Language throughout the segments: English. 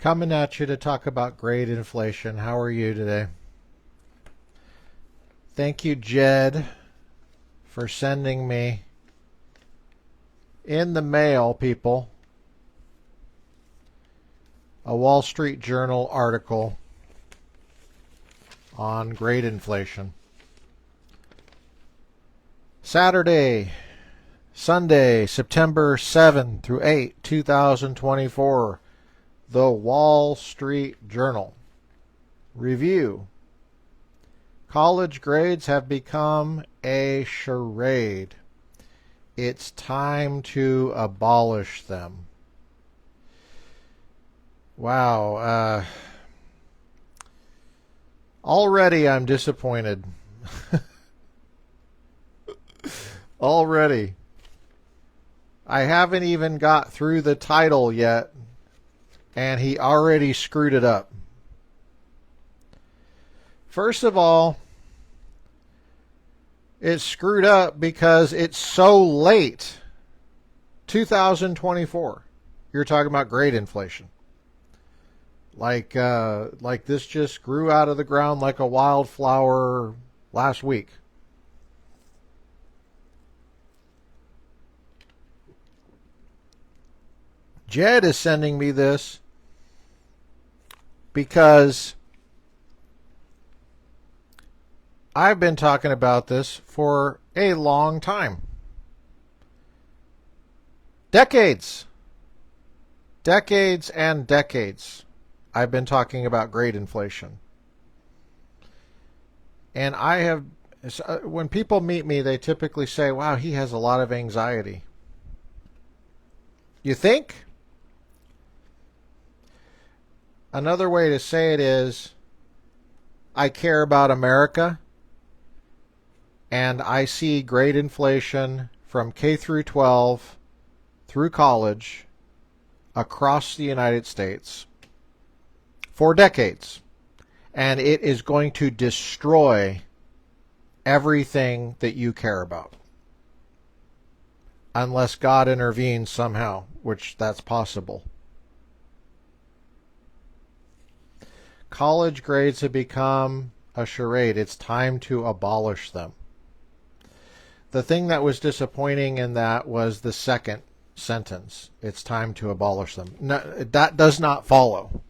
Coming at you to talk about grade inflation. How are you today? Thank you, Jed, for sending me in the mail, people, a Wall Street Journal article on grade inflation. Sunday, September 7 through 8, 2024. The Wall Street Journal. Review. College grades have become a charade. It's time to abolish them. Wow. Already I'm disappointed. Already. I haven't even got through the title yet, and he already screwed it up. First of all, it's screwed up because it's so late. 2024. You're talking about grade inflation. Like this just grew out of the ground like a wildflower last week. Jed is sending me this because I've been talking about this for a long time. Decades and decades I've been talking about grade inflation. And when people meet me, they typically say, wow, he has a lot of anxiety. You think? Another way to say it is, I care about America, and I see grade inflation from K through 12 through college across the United States for decades. And it is going to destroy everything that you care about. Unless God intervenes somehow, which that's possible. College grades have become a charade. It's time to abolish them. The thing that was disappointing in that was the second sentence. It's time to abolish them. No, that does not follow.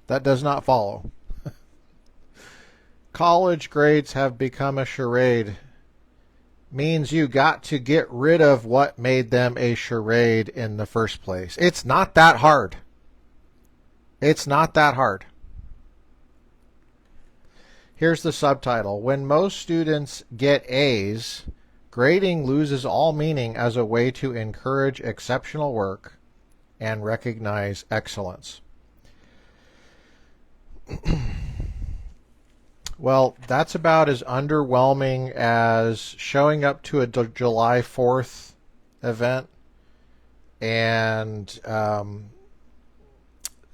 That does not follow. College grades have become a charade means you got to get rid of what made them a charade in the first place. It's not that hard. It's not that hard. Here's the subtitle. When most students get A's, grading loses all meaning as a way to encourage exceptional work and recognize excellence. Well, that's about as underwhelming as showing up to a July 4th event and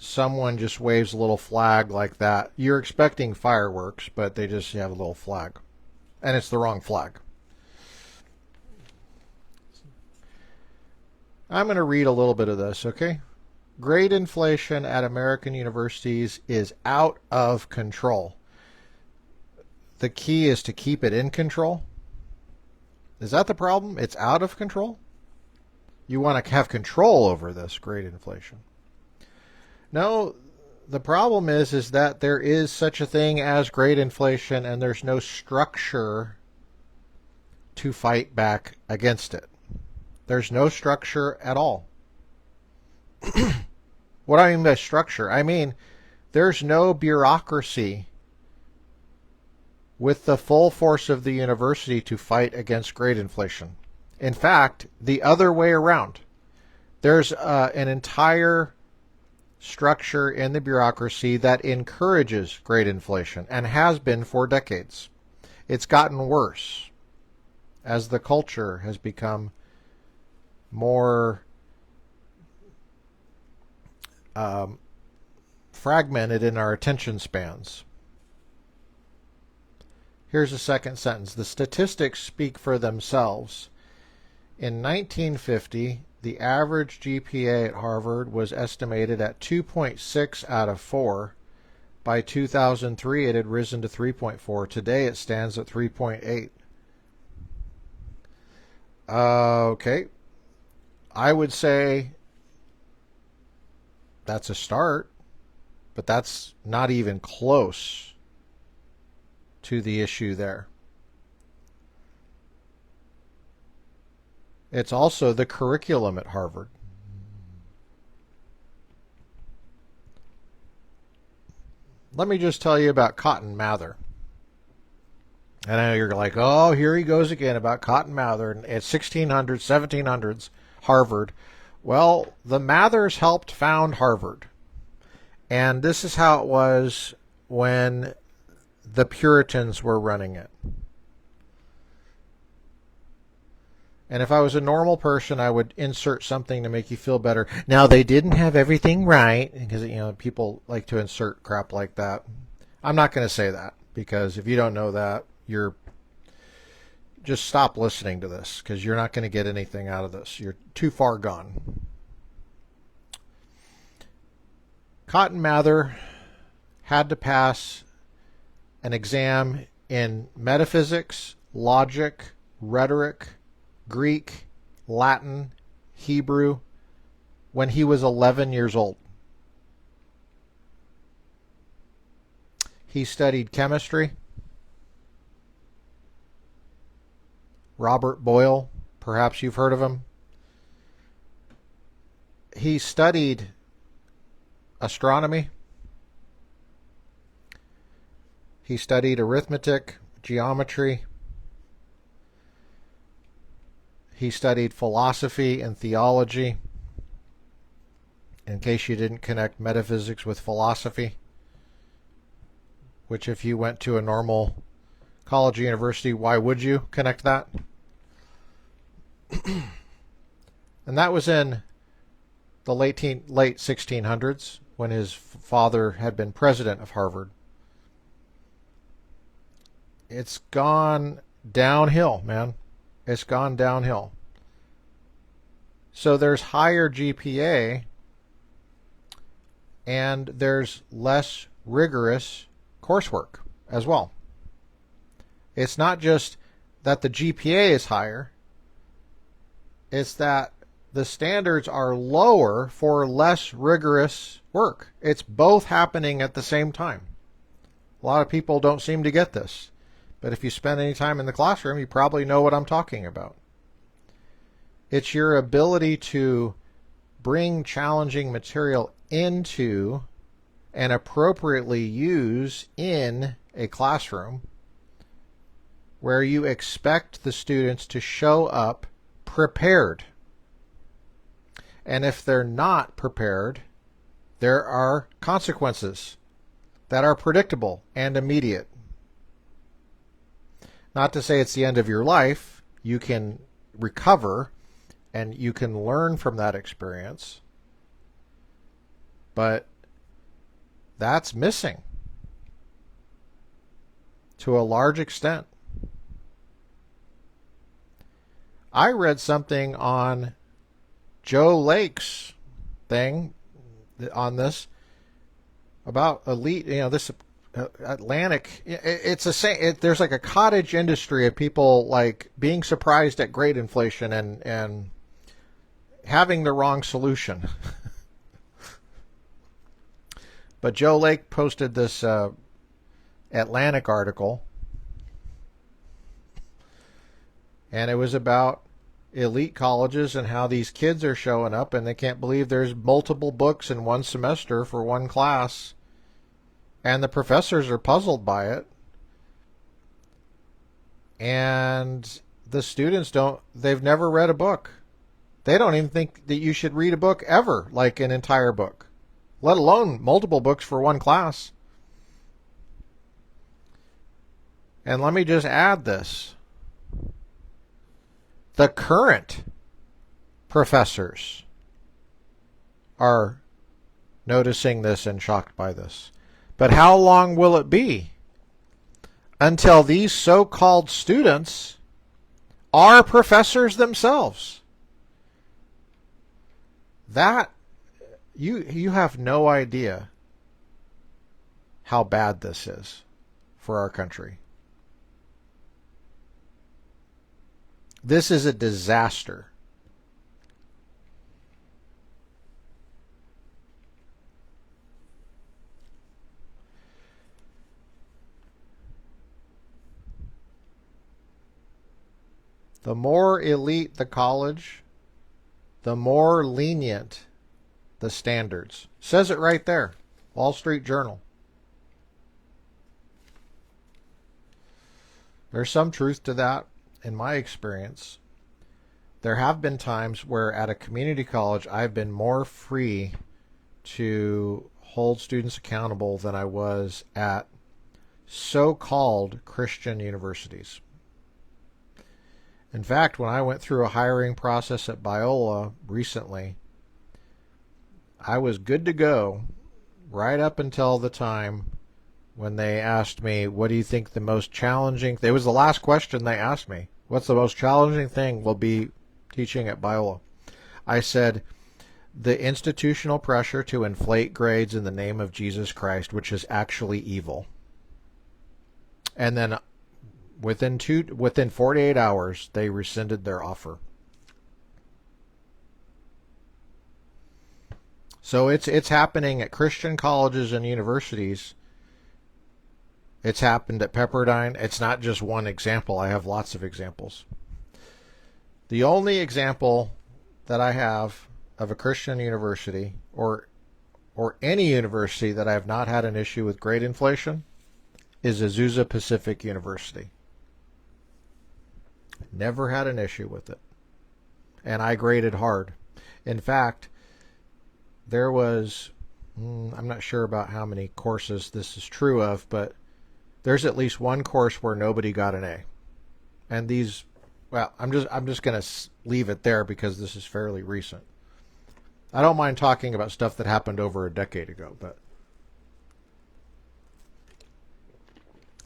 someone just waves a little flag like that. You're expecting fireworks, but they just have a little flag. And it's the wrong flag. I'm going to read a little bit of this, okay? Grade inflation at American universities is out of control. The key is to keep it in control. Is that the problem? It's out of control? You want to have control over this grade inflation. No, the problem is that there is such a thing as grade inflation and there's no structure to fight back against it. There's no structure at all. What do I mean by structure? I mean, there's no bureaucracy with the full force of the university to fight against grade inflation. In fact, the other way around. There's an entire structure in the bureaucracy that encourages grade inflation and has been for decades. It's gotten worse as the culture has become more fragmented in our attention spans. Here's the second sentence. The statistics speak for themselves. In 1950, the average GPA at Harvard was estimated at 2.6 out of 4. By 2003, it had risen to 3.4. Today, it stands at 3.8. Okay. I would say that's a start, but that's not even close to the issue there. It's also the curriculum at Harvard. Let me just tell you about Cotton Mather. And I know you're like, oh, here he goes again about Cotton Mather at 1600s, 1700s, Harvard. Well, the Mathers helped found Harvard. And this is how it was when the Puritans were running it. And if I was a normal person, I would insert something to make you feel better. Now, they didn't have everything right, because, you know, people like to insert crap like that. I'm not going to say that, because if you don't know that, you're just stop listening to this, because you're not going to get anything out of this. You're too far gone. Cotton Mather had to pass an exam in metaphysics, logic, rhetoric, Greek, Latin, Hebrew, when he was 11 years old. He studied chemistry. Robert Boyle, perhaps you've heard of him. He studied astronomy. He studied arithmetic, geometry. He studied philosophy and theology, in case you didn't connect metaphysics with philosophy, which if you went to a normal college or university, why would you connect that? And that was in the late 1600s, when his father had been president of Harvard. It's gone downhill, man. It's gone downhill. So there's higher GPA and there's less rigorous coursework as well. It's not just that the GPA is higher, it's that the standards are lower for less rigorous work. It's both happening at the same time. A lot of people don't seem to get this. But if you spend any time in the classroom, you probably know what I'm talking about. It's your ability to bring challenging material into and appropriately use in a classroom where you expect the students to show up prepared. And if they're not prepared, there are consequences that are predictable and immediate. Not to say it's the end of your life. You can recover and you can learn from that experience. But that's missing to a large extent. I read something on Joe Lake's thing on this about elite, this Atlantic. It's there's like a cottage industry of people like being surprised at great inflation and having the wrong solution. But Joe Lake posted this Atlantic article, and it was about elite colleges and how these kids are showing up and they can't believe there's multiple books in one semester for one class. And the professors are puzzled by it. And the students they've never read a book. They don't even think that you should read a book ever, like an entire book, let alone multiple books for one class. And let me just add this. The current professors are noticing this and shocked by this. But how long will it be until these so-called students are professors themselves? that you have no idea how bad this is for our country. This is a disaster. The more elite the college, the more lenient the standards. Says it right there. Wall Street Journal. There's some truth to that. In my experience, there have been times where at a community college I've been more free to hold students accountable than I was at so-called Christian universities. In fact, when I went through a hiring process at Biola recently, I was good to go right up until the time when they asked me, what do you think the most challenging... It was the last question they asked me. What's the most challenging thing will be teaching at Biola? I said, the institutional pressure to inflate grades in the name of Jesus Christ, which is actually evil. And then within 48 hours, they rescinded their offer. So it's happening at Christian colleges and universities. It's happened at Pepperdine. It's not just one example. I have lots of examples. The only example that I have of a Christian university or any university that I have not had an issue with grade inflation is Azusa Pacific University. Never had an issue with it. And I graded hard. In fact, there was, I'm not sure about how many courses this is true of, but there's at least one course where nobody got an A. And these, well, I'm just going to leave it there because this is fairly recent. I don't mind talking about stuff that happened over a decade ago, but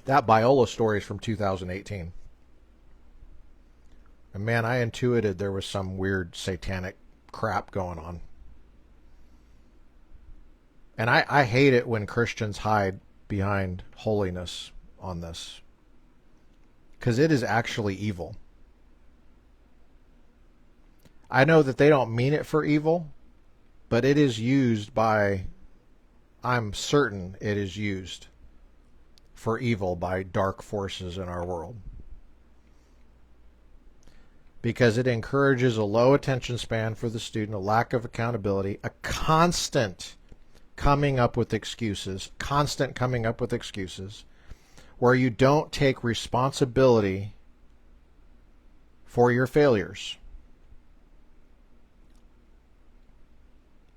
that Biola story is from 2018. And man, I intuited there was some weird satanic crap going on. And I hate it when Christians hide behind holiness on this, because it is actually evil. I know that they don't mean it for evil, but it is used by, I'm certain it is used for evil by dark forces in our world. Because it encourages a low attention span for the student, a lack of accountability, a constant coming up with excuses, where you don't take responsibility for your failures.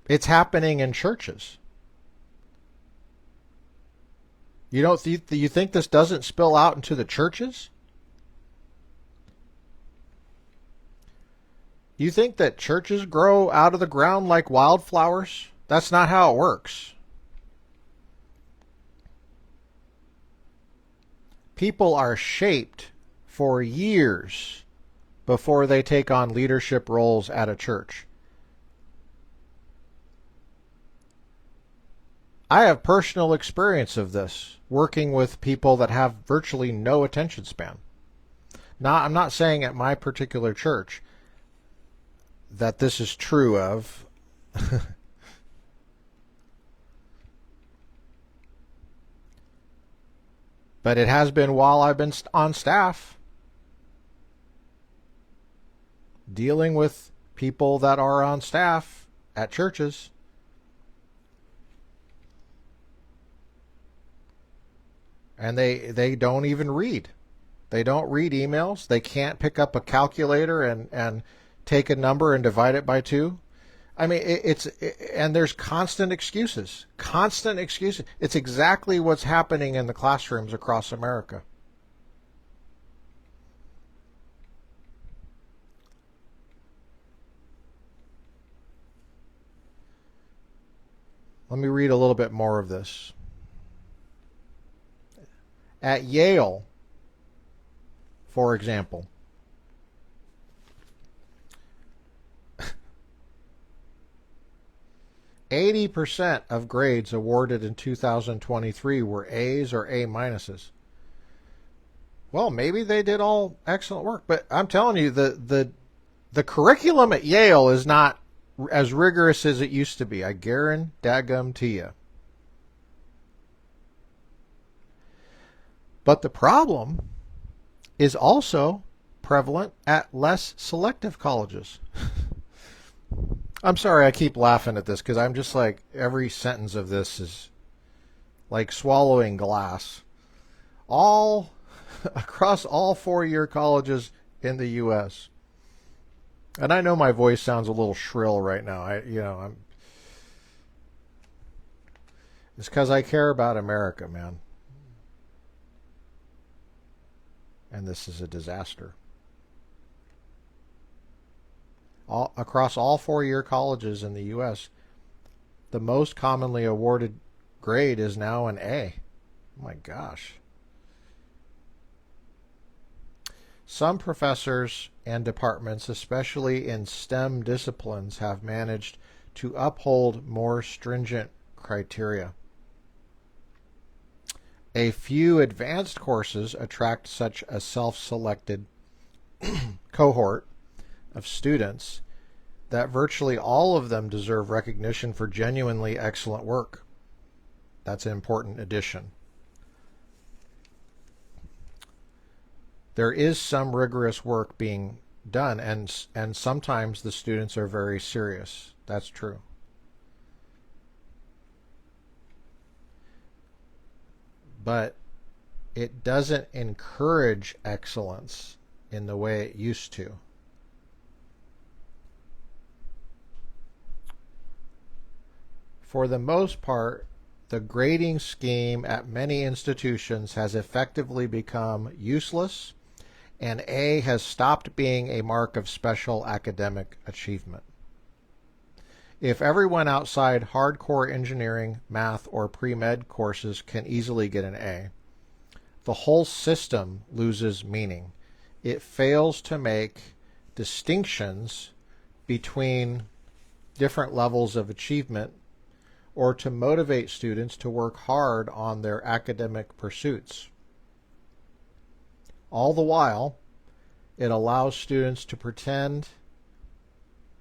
It's happening in churches. You think this doesn't spill out into the churches? You think that churches grow out of the ground like wildflowers? That's not how it works. People are shaped for years before they take on leadership roles at a church. I have personal experience of this, working with people that have virtually no attention span. Now, I'm not saying at my particular church that this is true of. But it has been while I've been on staff, dealing with people that are on staff at churches. And they don't even read. They don't read emails. They can't pick up a calculator and take a number and divide it by 2. I mean, and there's constant excuses. It's exactly what's happening in the classrooms across America. Let me read a little bit more of this. At Yale, for example, 80% of grades awarded in 2023 were A's or A minuses. Well, maybe they did all excellent work, but I'm telling you, the curriculum at Yale is not as rigorous as it used to be. I guarantee you. But the problem is also prevalent at less selective colleges. I'm sorry I keep laughing at this because I'm just like, every sentence of this is like swallowing glass. All across all four-year colleges in the U.S. And I know my voice sounds a little shrill right now. It's because I care about America, man. And this is a disaster. Across all four-year colleges in the U.S., the most commonly awarded grade is now an A. Oh my gosh. Some professors and departments, especially in STEM disciplines, have managed to uphold more stringent criteria. A few advanced courses attract such a self-selected cohort of students that virtually all of them deserve recognition for genuinely excellent work. That's an important addition. There is some rigorous work being done, and sometimes the students are very serious. That's true. But it doesn't encourage excellence in the way it used to. For the most part, the grading scheme at many institutions has effectively become useless, and A has stopped being a mark of special academic achievement. If everyone outside hardcore engineering, math, or pre-med courses can easily get an A, the whole system loses meaning. It fails to make distinctions between different levels of achievement or to motivate students to work hard on their academic pursuits. All the while, it allows students to pretend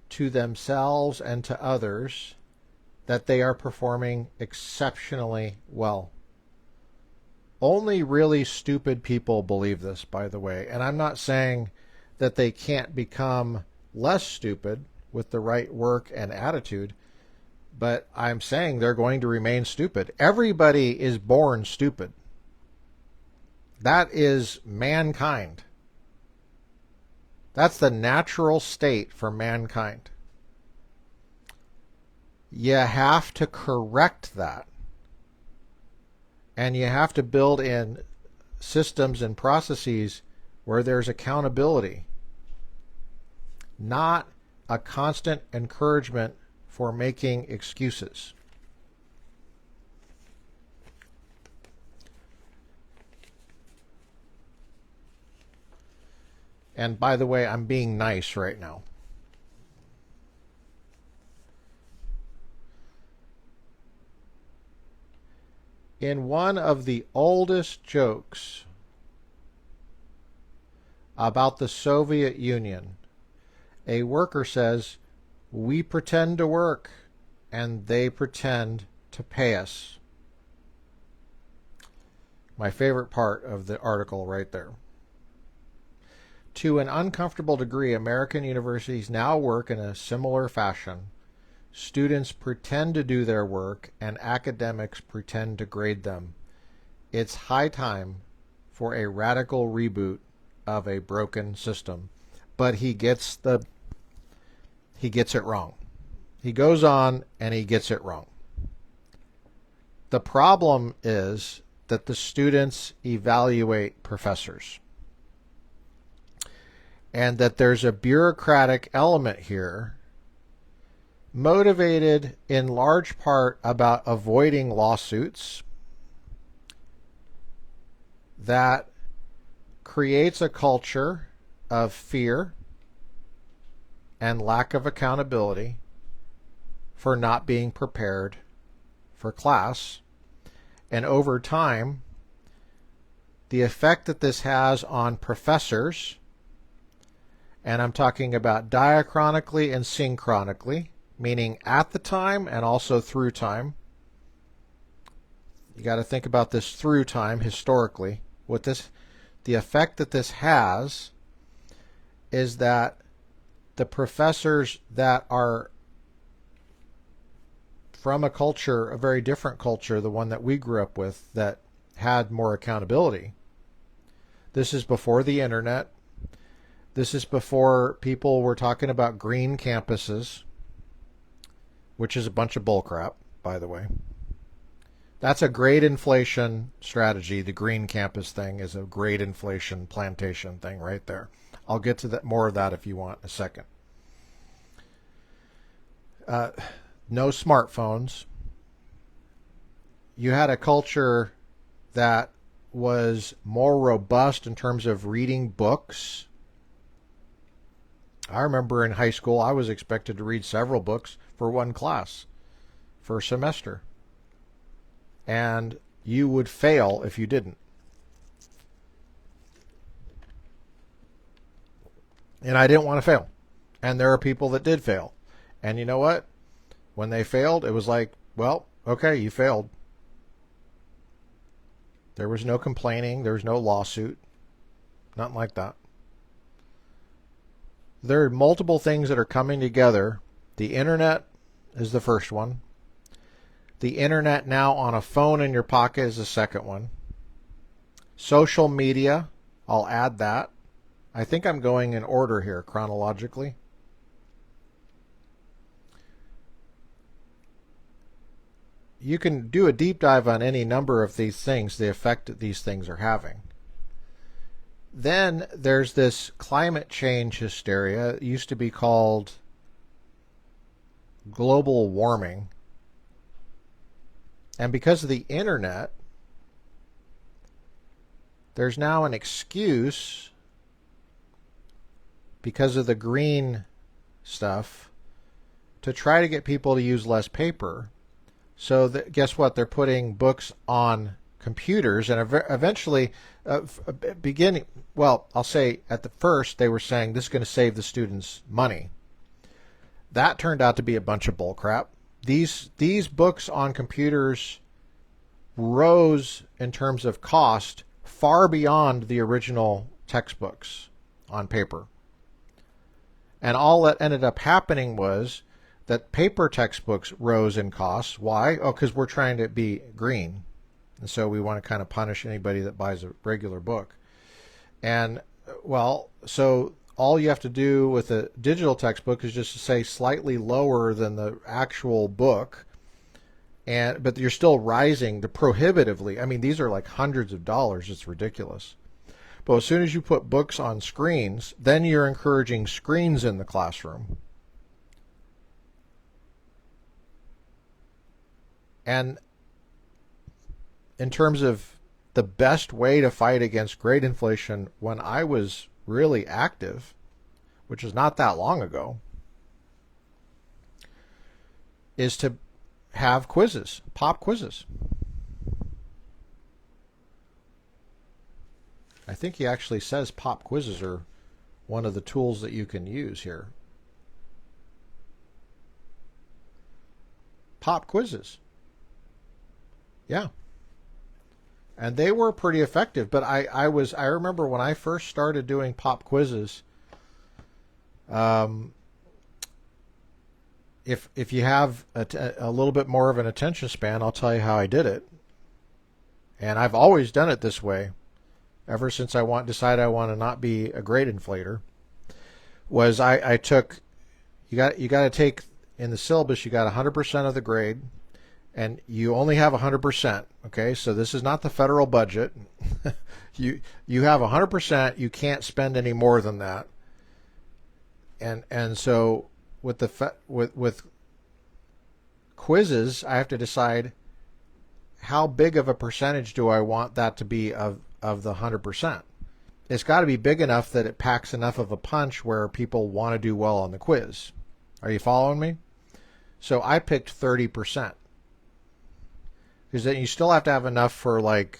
to themselves and to others that they are performing exceptionally well. Only really stupid people believe this, by the way, and I'm not saying that they can't become less stupid with the right work and attitude, but I'm saying they're going to remain stupid. Everybody is born stupid. That is mankind. That's the natural state for mankind. You have to correct that. And you have to build in systems and processes where there's accountability, not a constant encouragement for making excuses. And by the way, I'm being nice right now. In one of the oldest jokes about the Soviet Union, a worker says, "We pretend to work, and they pretend to pay us." My favorite part of the article right there. To an uncomfortable degree, American universities now work in a similar fashion. Students pretend to do their work, and academics pretend to grade them. It's high time for a radical reboot of a broken system. But he gets it wrong. He goes on and he gets it wrong. The problem is that the students evaluate professors, and that there's a bureaucratic element here, motivated in large part about avoiding lawsuits, that creates a culture of fear and lack of accountability, for not being prepared for class. And over time, the effect that this has on professors, and I'm talking about diachronically and synchronically, meaning at the time and also through time. You got to think about this through time historically. The effect that this has is that the professors that are from a culture, a very different culture, the one that we grew up with, that had more accountability. This is before the internet. This is before people were talking about green campuses, which is a bunch of bullcrap, by the way. That's a great inflation strategy. The green campus thing is a great inflation plantation thing right there. I'll get to more of that if you want in a second. No smartphones. You had a culture that was more robust in terms of reading books. I remember in high school I was expected to read several books for one class for a semester. And you would fail if you didn't. And I didn't want to fail. And there are people that did fail. And you know what? When they failed, it was like, well, okay, you failed. There was no complaining. There was no lawsuit. Nothing like that. There are multiple things that are coming together. The internet is the first one. The internet now on a phone in your pocket is the second one. Social media, I'll add that. I think I'm going in order here chronologically. You can do a deep dive on any number of these things, the effect that these things are having. Then there's this climate change hysteria. It used to be called global warming. And because of the internet, there's now an excuse, because of the green stuff, to try to get people to use less paper. So guess what? They're putting books on computers, and eventually, I'll say at the first they were saying this is going to save the students money. That turned out to be a bunch of bullcrap. These books on computers rose in terms of cost far beyond the original textbooks on paper. And all that ended up happening was that paper textbooks rose in cost. Why? Oh, because we're trying to be green. And so we want to kind of punish anybody that buys a regular book. And, well, so all you have to do with a digital textbook is just to say slightly lower than the actual book, but you're still rising to prohibitively. I mean, these are like hundreds of dollars. It's ridiculous. But as soon as you put books on screens, then you're encouraging screens in the classroom. And in terms of the best way to fight against grade inflation, when I was really active, which is not that long ago, is to have quizzes, pop quizzes. I think he actually says pop quizzes are one of the tools that you can use here. Pop quizzes. Yeah. And they were pretty effective, but I remember when I first started doing pop quizzes, if you have a little bit more of an attention span, I'll tell you how I did it. And I've always done it this way, ever since I decided I want to not be a grade inflator. Was I took, you got to take in the syllabus, you got 100% of the grade, and you only have 100%. Okay, so this is not the federal budget. you have 100%. You can't spend any more than that. And so with with quizzes, I have to decide how big of a percentage do I want that to be of the 100%. It's got to be big enough that it packs enough of a punch where people want to do well on the quiz. Are you following me? So I picked 30%. Because then you still have to have enough for like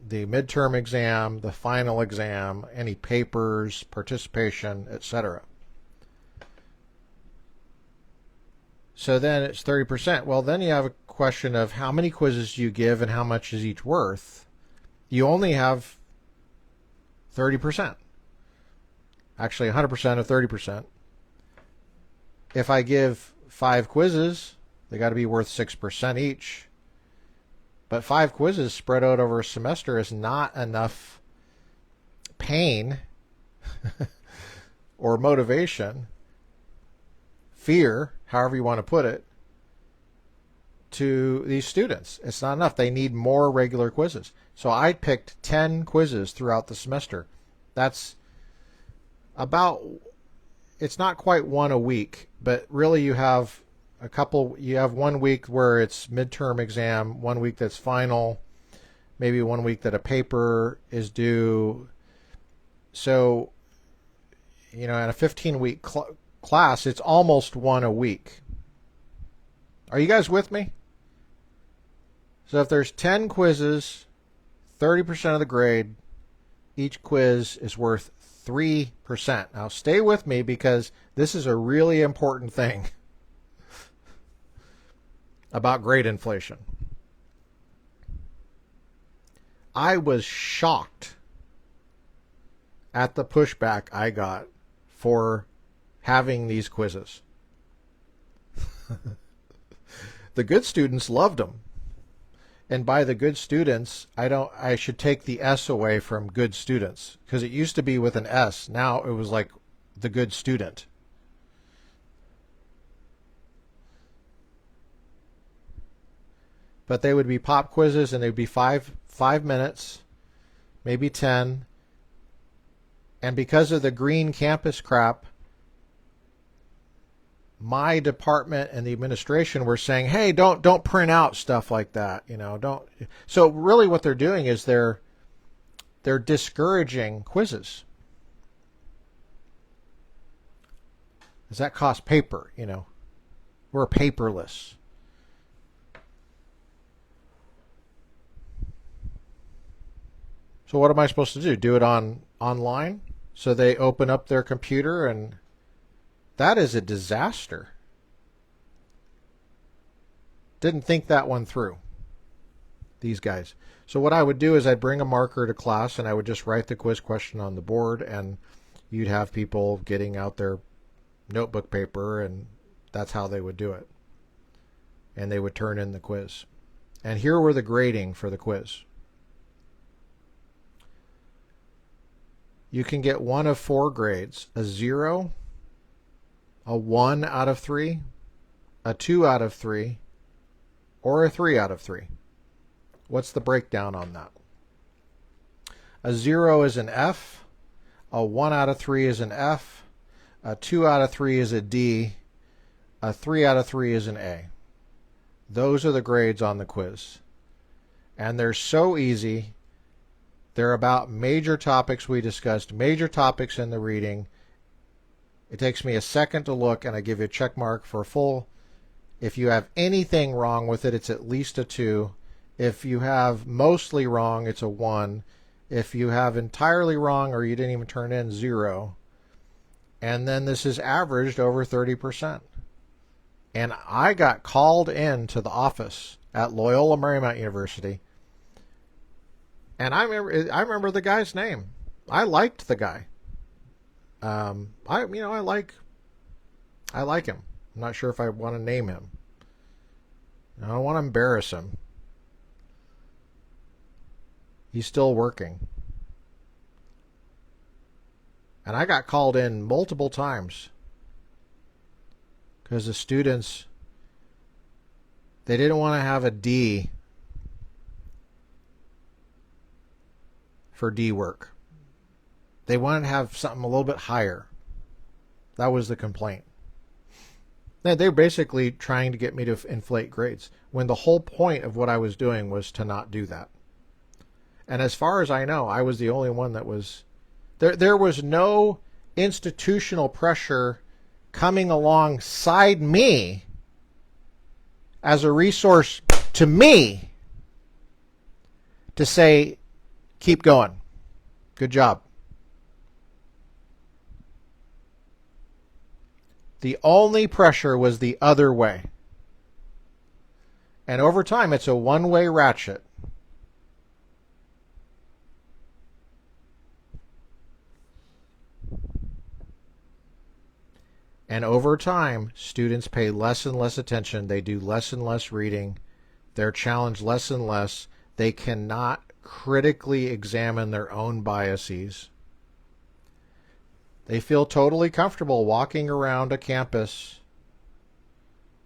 the midterm exam, the final exam, any papers, participation, etc. So then it's 30%. Well, then you have a question of how many quizzes do you give and how much is each worth? You only have 30%. Actually, 100% of 30%. If I give 5 quizzes, they got to be worth 6% each. But 5 quizzes spread out over a semester is not enough pain or motivation, fear, however you want to put it, to these students. It's not enough. They need more regular quizzes. So I picked 10 quizzes throughout the semester. That's about, it's not quite one a week, but really you have you have 1 week where it's midterm exam, 1 week that's final, maybe 1 week that a paper is due. So, in a 15-week class, it's almost one a week. Are you guys with me? So if there's 10 quizzes, 30% of the grade, each quiz is worth 3%. Now stay with me because this is a really important thing about grade inflation. I was shocked at the pushback I got for having these quizzes. The good students loved them. And by the good students, I should take the S away from good students, because it used to be with an S. Now it was like the good student. But they would be pop quizzes, and they'd be five minutes, maybe 10. And because of the green campus crap, my department and the administration were saying, "Hey, don't print out stuff like that, don't." So really, what they're doing is they're discouraging quizzes. Does that cost paper? We're paperless. So what am I supposed to do? Do it online? So they open up their computer, and that is a disaster. Didn't think that one through, these guys. So what I would do is I'd bring a marker to class, and I would just write the quiz question on the board, and you'd have people getting out their notebook paper, and that's how they would do it. And they would turn in the quiz. And here were the grading for the quiz. You can get one of 4 grades: a 0, a 1 out of 3, a 2 out of 3, or a 3 out of 3. What's the breakdown on that? A 0 is an F, a 1 out of 3 is an F, a 2 out of 3 is a D, a 3 out of 3 is an A. Those are the grades on the quiz. And they're so easy. They're about major topics we discussed, major topics in the reading. It takes me a second to look, and I give you a check mark for a full. If you have anything wrong with it, it's at least a 2. If you have mostly wrong, it's a 1. If you have entirely wrong or you didn't even turn in, 0. And then this is averaged over 30%. And I got called in to the office at Loyola Marymount University. And I remember the guy's name. I liked the guy. I like him. I'm not sure if I want to name him. I don't want to embarrass him. He's still working. And I got called in multiple times because the students, they didn't want to have a D for D work. They wanted to have something a little bit higher. That was the complaint. They're basically trying to get me to inflate grades, when the whole point of what I was doing was to not do that. And as far as I know, I was the only one that was... There was no institutional pressure coming alongside me as a resource to me to say, keep going. Good job. The only pressure was the other way. And over time, it's a one-way ratchet. And over time, students pay less and less attention. They do less and less reading. They're challenged less and less. They cannot critically examine their own biases. They feel totally comfortable walking around a campus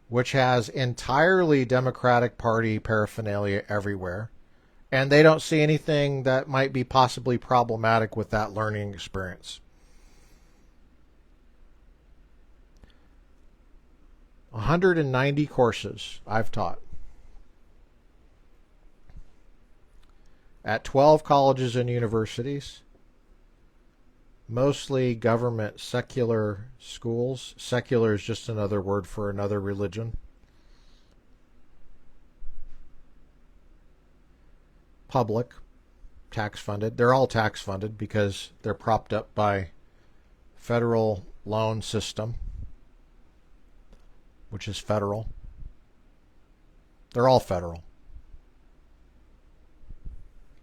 which has entirely Democratic Party paraphernalia everywhere, and they don't see anything that might be possibly problematic with that learning experience. 190 courses I've taught at 12 colleges and universities, mostly government secular schools. Secular is just another word for another religion. Public, tax funded. They're all tax funded because they're propped up by federal loan system, which is federal. They're all federal.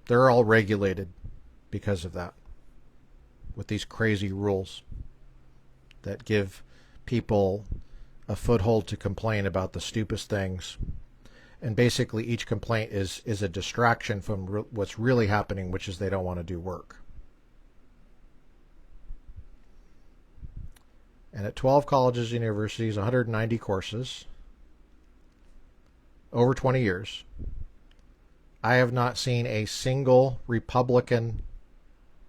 They're all regulated because of that, with these crazy rules that give people a foothold to complain about the stupidest things. And basically each complaint is a distraction from what's really happening, which is they don't want to do work. And at 12 colleges and universities, 190 courses, over 20 years, I have not seen a single Republican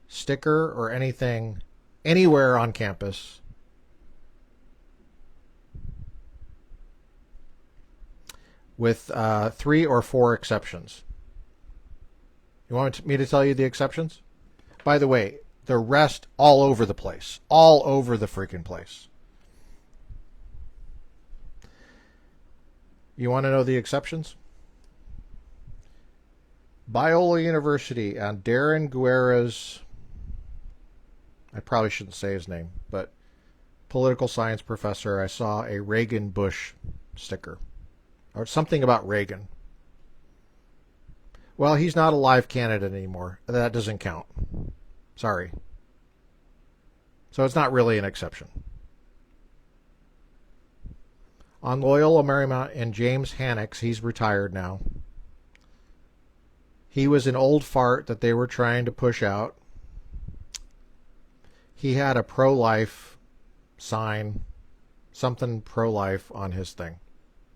sticker or anything anywhere on campus with 3 or 4 exceptions. You want me to tell you the exceptions? By the way, the rest all over the place. All over the freaking place. You want to know the exceptions? Biola University and Darren Guerra's, I probably shouldn't say his name, but political science professor, I saw a Reagan Bush sticker. Or something about Reagan. Well, he's not a live candidate anymore. That doesn't count. Sorry. So it's not really an exception. On Loyola Marymount and James Hannix, he's retired now. He was an old fart that they were trying to push out. He had a pro-life sign, something pro-life on his thing.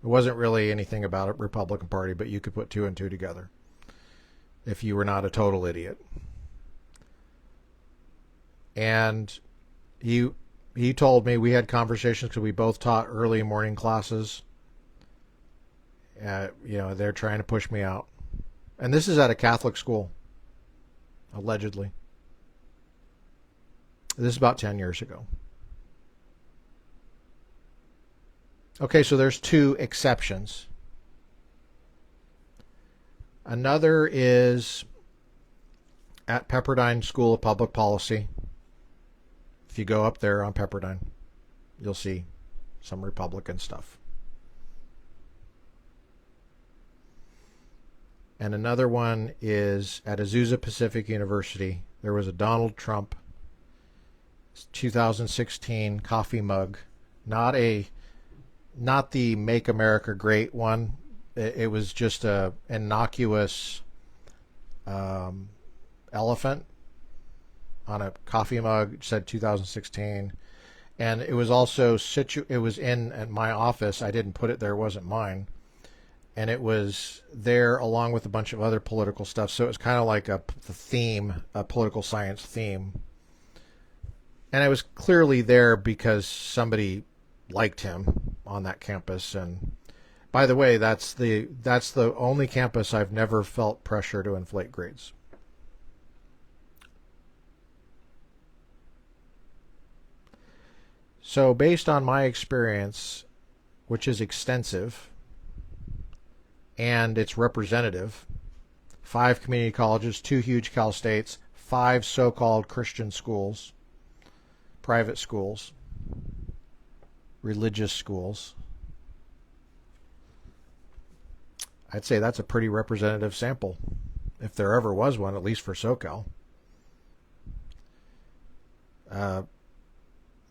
It wasn't really anything about a Republican Party, but you could put 2 and 2 together if you were not a total idiot. And he told me, we had conversations because we both taught early morning classes. They're trying to push me out. And this is at a Catholic school, allegedly. This is about 10 years ago. Okay, so there's 2 exceptions. Another is at Pepperdine School of Public Policy. If you go up there on Pepperdine, you'll see some Republican stuff. And another one is at Azusa Pacific University. There was a Donald Trump 2016 coffee mug, not the Make America Great one. It was just a innocuous elephant on a coffee mug. It said 2016, and it was also it was in at my office. I didn't put it there; it wasn't mine, and it was there along with a bunch of other political stuff. So it was kind of like the theme, a political science theme, and it was clearly there because somebody liked him on that campus. And by the way, that's the only campus I've never felt pressure to inflate grades. So based on my experience, which is extensive, and it's representative. 5 community colleges, 2 huge Cal States, 5 so-called Christian schools, private schools, religious schools. I'd say that's a pretty representative sample, if there ever was one, at least for SoCal.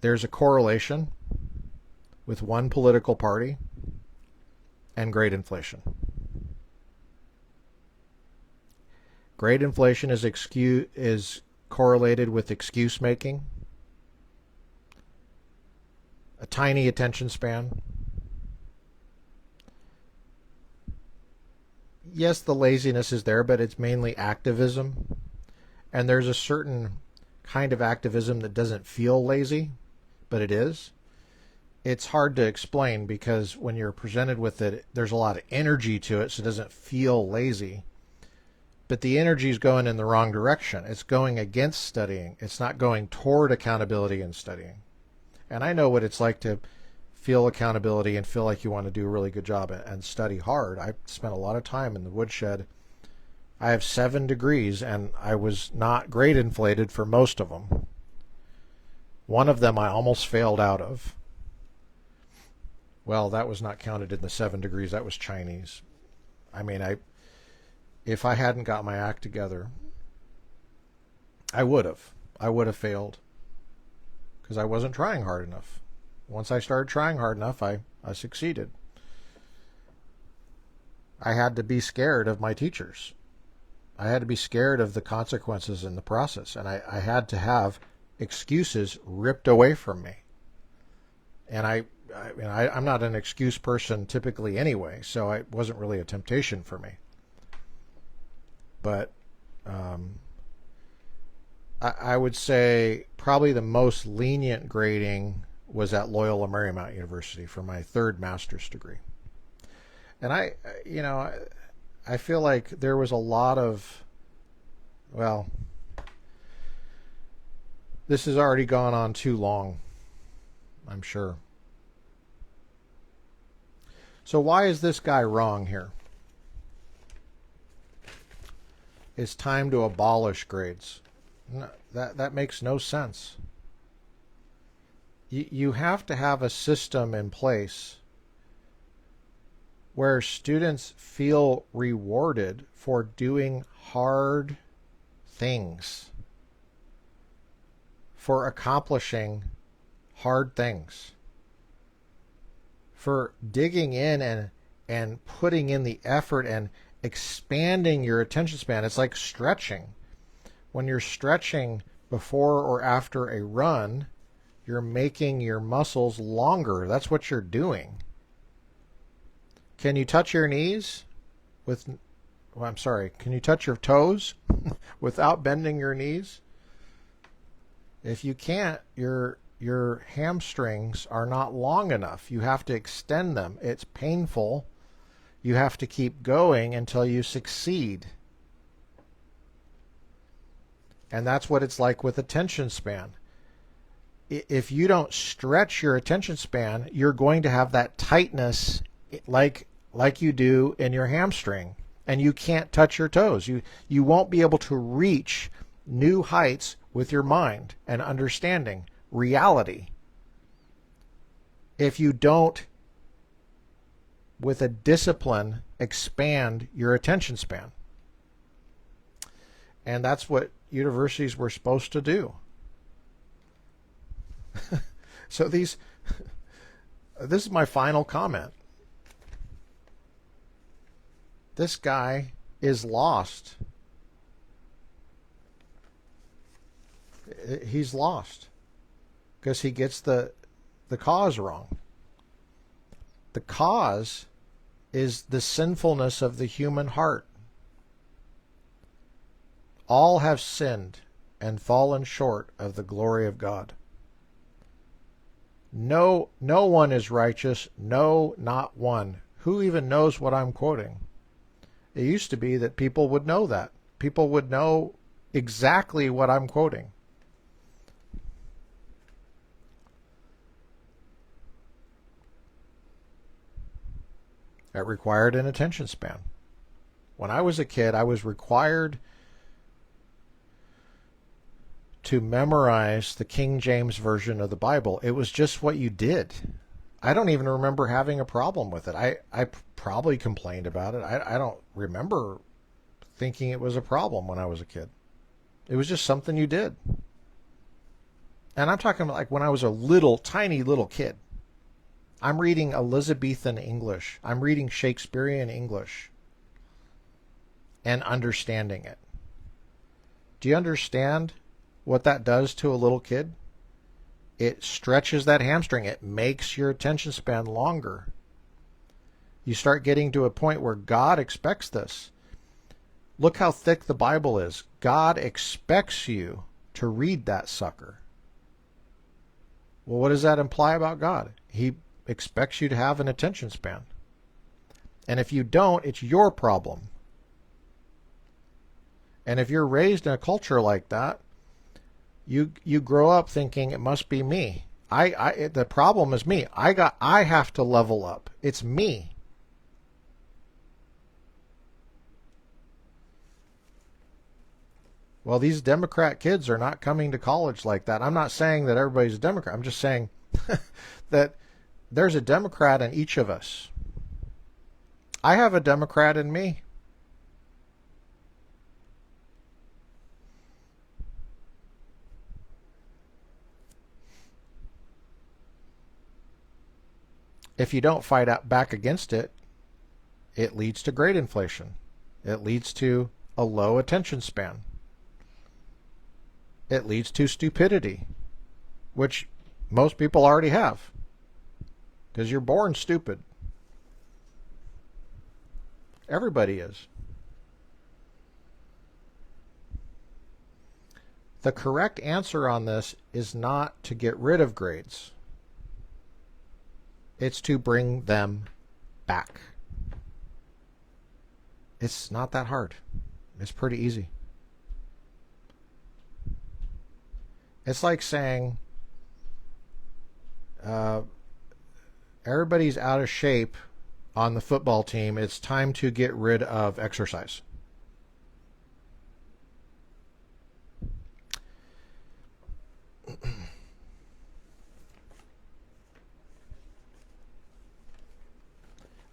There's a correlation with one political party and grade inflation. Grade inflation is correlated with excuse making, a tiny attention span. Yes, the laziness is there, but it's mainly activism. And there's a certain kind of activism that doesn't feel lazy, but it is. It's hard to explain because when you're presented with it, there's a lot of energy to it, so it doesn't feel lazy. But the energy is going in the wrong direction. It's going against studying. It's not going toward accountability and studying. And I know what it's like to feel accountability and feel like you want to do a really good job and study hard. I spent a lot of time in the woodshed. I have 7 degrees, and I was not grade inflated for most of them. One of them I almost failed out of. Well, that was not counted in the 7 degrees. That was Chinese. I mean, if I hadn't got my act together, I would have. I would have failed because I wasn't trying hard enough. Once I started trying hard enough, I succeeded. I had to be scared of my teachers. I had to be scared of the consequences in the process, and I had to have excuses ripped away from me. And I'm not an excuse person typically anyway, so it wasn't really a temptation for me. But I would say probably the most lenient grading was at Loyola Marymount University for my 3rd master's degree. And I feel like there was a lot of, well, this has already gone on too long, I'm sure. So why is this guy wrong here? It's time to abolish grades. No, that makes no sense. You have to have a system in place where students feel rewarded for doing hard things, for accomplishing hard things, for digging in and putting in the effort and expanding your attention span. It's like stretching. When you're stretching before or after a run, you're making your muscles longer. That's what you're doing. Can you touch your knees can you touch your toes without bending your knees? If you can't, your hamstrings are not long enough. You have to extend them. It's painful. You have to keep going until you succeed. And that's what it's like with attention span. If you don't stretch your attention span, you're going to have that tightness like you do in your hamstring, and you can't touch your toes. You won't be able to reach new heights with your mind and understanding reality if you don't, with a discipline, expand your attention span. And that's what universities were supposed to do. So this is my final comment. This guy is lost. He's lost because he gets the cause wrong. The cause is the sinfulness of the human heart. All have sinned and fallen short of the glory of God. No one is righteous, no, not one. Who even knows what I'm quoting? It used to be that people would know that. People would know exactly what I'm quoting. It required an attention span. When I was a kid, I was required to memorize the King James Version of the Bible. It was just what you did. I don't even remember having a problem with it. I probably complained about it. I don't remember thinking it was a problem when I was a kid. It was just something you did. And I'm talking about like when I was a little, tiny little kid. I'm reading Elizabethan English. I'm reading Shakespearean English and understanding it. Do you understand what that does to a little kid? It stretches that hamstring. It makes your attention span longer. You start getting to a point where God expects this. Look how thick the Bible is. God expects you to read that sucker. Well, what does that imply about God? He expects you to have an attention span. And if you don't, it's your problem. And if you're raised in a culture like that, you grow up thinking it must be me. The problem is me. I have to level up. It's me. Well, these Democrat kids are not coming to college like that. I'm not saying that everybody's a Democrat. I'm just saying that there's a Democrat in each of us. I have a Democrat in me. If you don't fight back against it, it leads to great inflation. It leads to a low attention span. It leads to stupidity, which most people already have, because you're born stupid. Everybody is. The correct answer on this is not to get rid of grades. It's to bring them back. It's not that hard. It's pretty easy. It's like saying everybody's out of shape on the football team. It's time to get rid of exercise.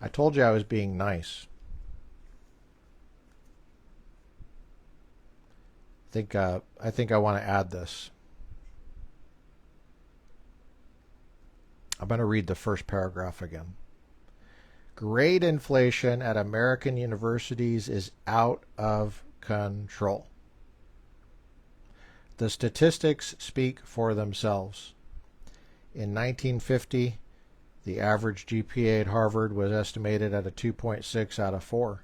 I told you I was being nice. I think I want to add this. I'm going to read the first paragraph again. Grade inflation at American universities is out of control. The statistics speak for themselves. In 1950, the average GPA at Harvard was estimated at a 2.6 out of 4.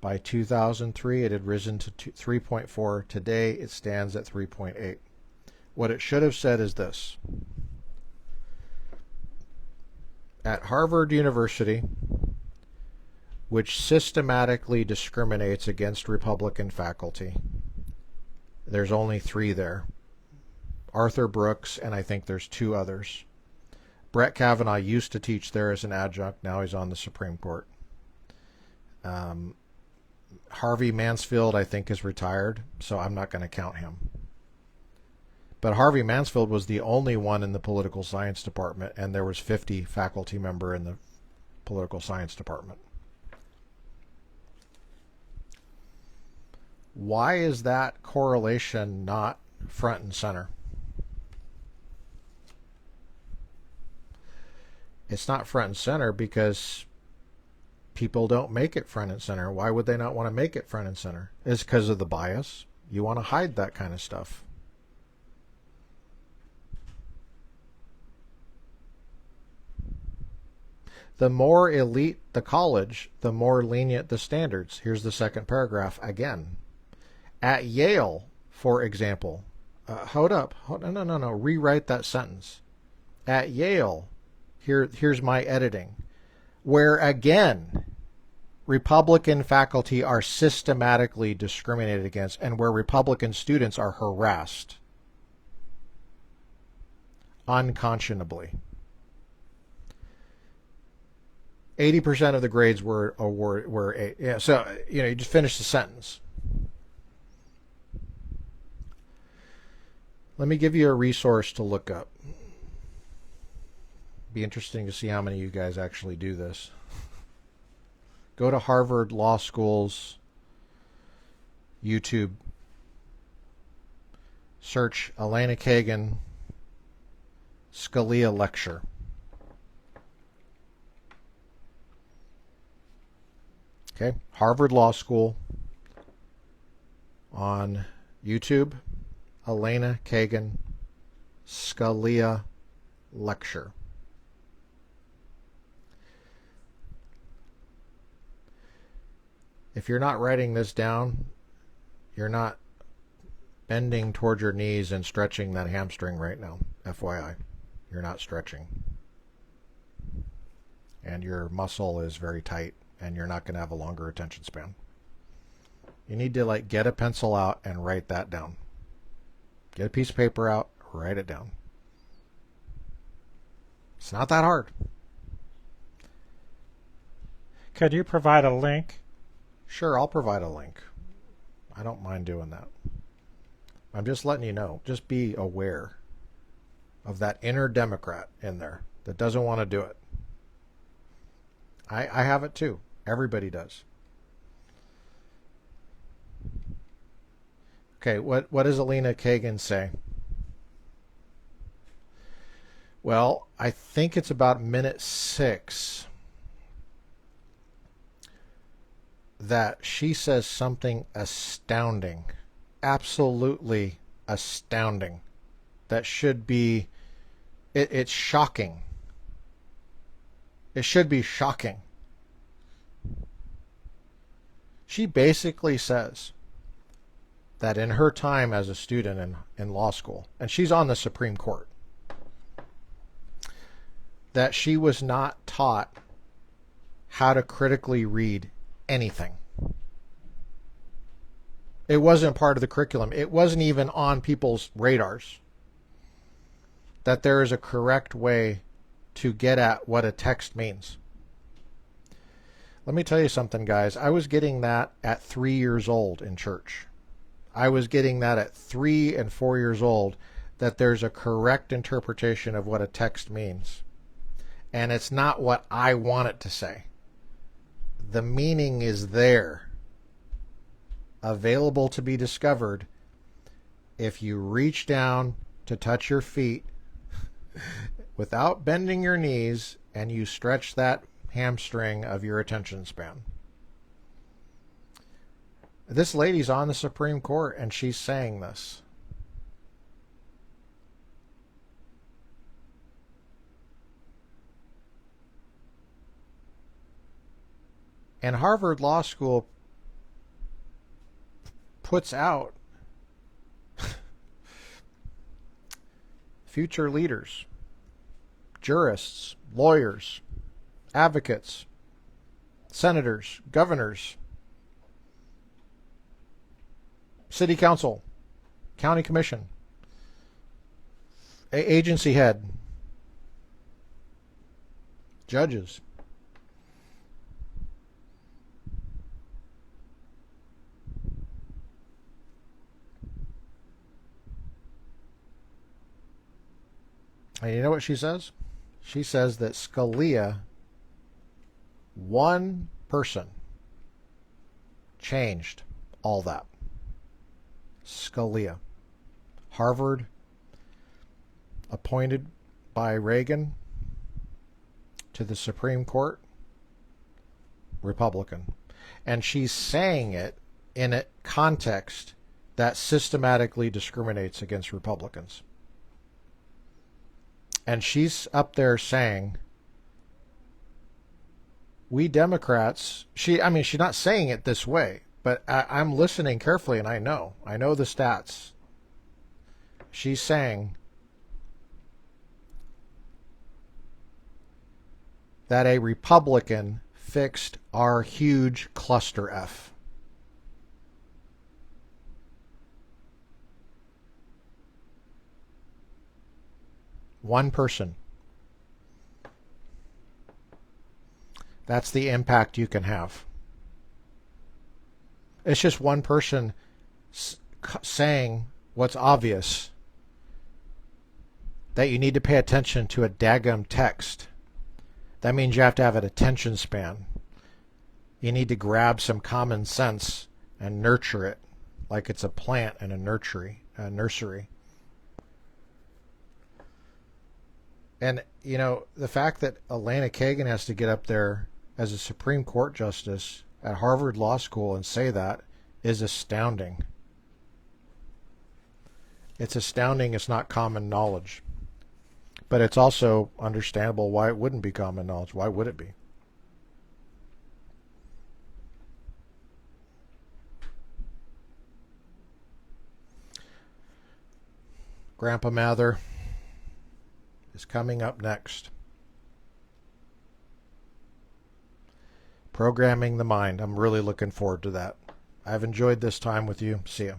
By 2003, it had risen to 3.4. Today, it stands at 3.8. What it should have said is this. At Harvard University, which systematically discriminates against Republican faculty, there's only 3 there. Arthur Brooks, and I think there's 2 others. Brett Kavanaugh used to teach there as an adjunct. Now he's on the Supreme Court. Harvey Mansfield, I think, is retired, so I'm not going to count him. But Harvey Mansfield was the only one in the political science department, and there was 50 faculty member in the political science department. Why is that correlation not front and center? It's not front and center because people don't make it front and center. Why would they not want to make it front and center? It's because of the bias. You want to hide that kind of stuff. The more elite the college, the more lenient the standards. Here's the second paragraph again. At Yale, for example, no, rewrite that sentence. At Yale, here's my editing, where again, Republican faculty are systematically discriminated against and where Republican students are harassed unconscionably. 80% of the grades were A. Yeah, so you just finish the sentence. Let me give you a resource to look up. Be interesting to see how many of you guys actually do this. Go to Harvard Law School's YouTube. Search Elena Kagan Scalia lecture. Okay, Harvard Law School on YouTube, Elena Kagan Scalia lecture. If you're not writing this down, you're not bending toward your knees and stretching that hamstring right now. FYI, you're not stretching. And your muscle is very tight, and you're not going to have a longer attention span. You need to get a pencil out and write that down. Get a piece of paper out, write it down. It's not that hard. Could you provide a link? Sure, I'll provide a link. I don't mind doing that. I'm just letting you know. Just be aware of that inner Democrat in there that doesn't want to do it. I have it too. Everybody does. Okay, what does Elena Kagan say? Well, I think it's about minute 6 that she says something astounding. Absolutely astounding. That should be, it's shocking. It should be shocking. She basically says that in her time as a student in law school, and she's on the Supreme Court, that she was not taught how to critically read anything. It wasn't part of the curriculum. It wasn't even on people's radars that there is a correct way to get at what a text means. Let me tell you something, guys. I was getting that at 3 years old in church. I was getting that at 3 and 4 years old, that there's a correct interpretation of what a text means. And it's not what I want it to say. The meaning is there, available to be discovered if you reach down to touch your feet without bending your knees and you stretch that hamstring of your attention span. This lady's on the Supreme Court and she's saying this. And Harvard Law School puts out future leaders, jurists, lawyers, advocates, senators, governors, city council, county commission, agency head, judges. And you know what she says? She says that Scalia, one person, changed all that. Scalia. Harvard, appointed by Reagan to the Supreme Court, Republican. And she's saying it in a context that systematically discriminates against Republicans. And she's up there saying, we Democrats, she's not saying it this way, but I'm listening carefully and I know the stats. She's saying that a Republican fixed our huge cluster F. One person. That's the impact you can have. It's just one person saying what's obvious, that you need to pay attention to a daggum text. That means you have to have an attention span. You need to grab some common sense and nurture it like it's a plant in a nursery. And, you know, the fact that Elena Kagan has to get up there as a Supreme Court justice at Harvard Law School and say that is astounding. It's astounding. It's not common knowledge. But it's also understandable why it wouldn't be common knowledge. Why would it be? Grandpa Mather is coming up next. Programming the mind. I'm really looking forward to that. I've enjoyed this time with you. See ya.